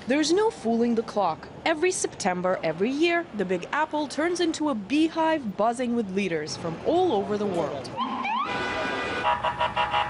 There's no fooling the clock. Every September, every year, the Big Apple turns into a beehive buzzing with leaders from all over the world.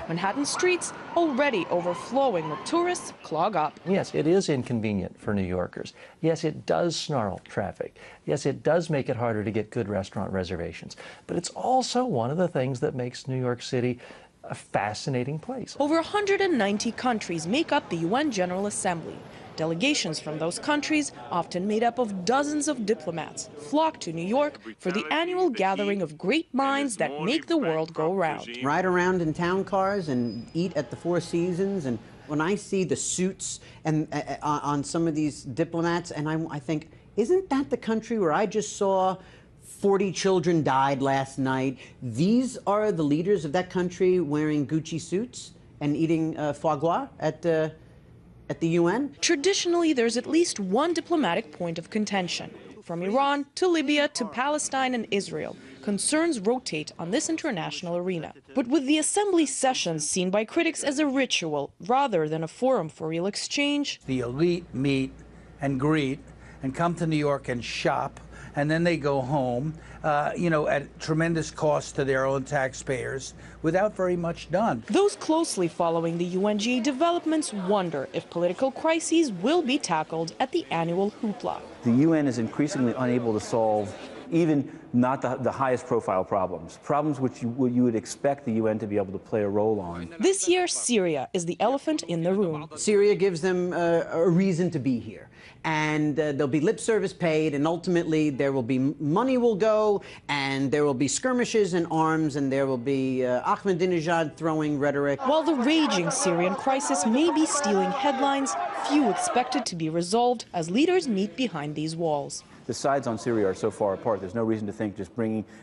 Manhattan streets, already overflowing with tourists, clog up. Yes, it is inconvenient for New Yorkers. Yes, it does snarl traffic. Yes, it does make it harder to get good restaurant reservations. But it's also one of the things that makes New York City a fascinating place. Over 190 countries make up the UN General Assembly. Delegations from those countries, often made up of dozens of diplomats, flock to New York for the annual gathering of great minds that make the world go round. Ride around in town cars and eat at the Four Seasons, and when I see the suits and on some of these diplomats, and I think, isn't that the country where I just saw 40 children died last night? These are the leaders of that country wearing Gucci suits and eating foie gras at the UN? Traditionally, there's at least one diplomatic point of contention. From Iran to Libya to Palestine and Israel, concerns rotate on this international arena. But with the assembly sessions seen by critics as a ritual rather than a forum for real exchange, the elite meet and greet and come to New York and shop, and then they go home, at tremendous cost to their own taxpayers, without very much done. Those closely following the UNGA developments wonder if political crises will be tackled at the annual hoopla. The UN is increasingly unable to solve even not the highest profile problems which you would expect the UN to be able to play a role on. This year, Syria is the elephant in the room. Syria gives them a reason to be here. And there'll be lip service paid, and ultimately there will be money will go, and there will be skirmishes and arms, and there will be Ahmadinejad throwing rhetoric. While the raging Syrian crisis may be stealing headlines, few expect it to be resolved as leaders meet behind these walls. The sides on Syria are so far apart, there's no reason to think just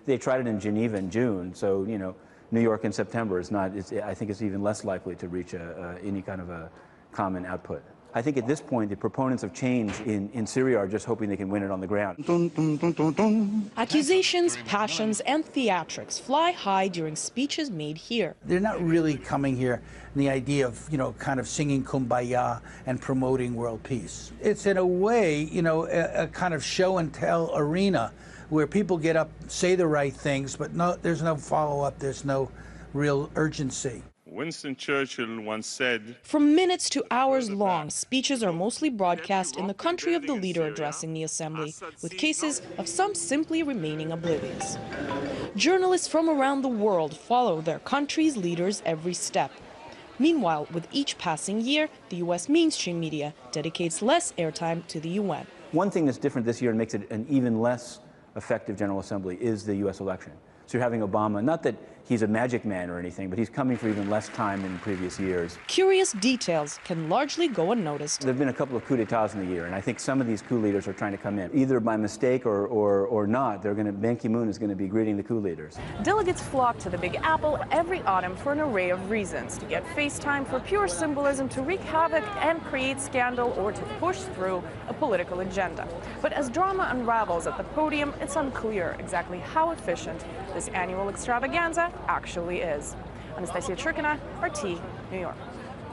they tried it in Geneva in June, so, New York in September is not, I think it's even less likely to reach any kind of a common output. I think at this point, the proponents of change in Syria are just hoping they can win it on the ground. Accusations, passions, and theatrics fly high during speeches made here. They're not really coming here in the idea of, kind of singing Kumbaya and promoting world peace. It's in a way, a kind of show and tell arena where people get up, say the right things, but there's no follow-up, there's no real urgency. Winston Churchill once said, "From minutes to hours long, speeches are mostly broadcast in the country of the leader addressing the assembly, with cases of some simply remaining oblivious." Journalists from around the world follow their country's leaders every step. Meanwhile, with each passing year, the U.S. mainstream media dedicates less airtime to the UN. One thing that's different this year and makes it an even less effective General Assembly is the U.S. election. So you're having Obama, not that he's a magic man or anything, but he's coming for even less time than in previous years. Curious details can largely go unnoticed. There have been a couple of coups d'etats in the year, and I think some of these coup leaders are trying to come in. Either by mistake or not, Ban Ki-moon is going to be greeting the coup leaders. Delegates flock to the Big Apple every autumn for an array of reasons: to get face time, for pure symbolism, to wreak havoc and create scandal, or to push through a political agenda. But as drama unravels at the podium, it's unclear exactly how efficient this annual extravaganza actually is. Anastasia Churkina, RT, New York.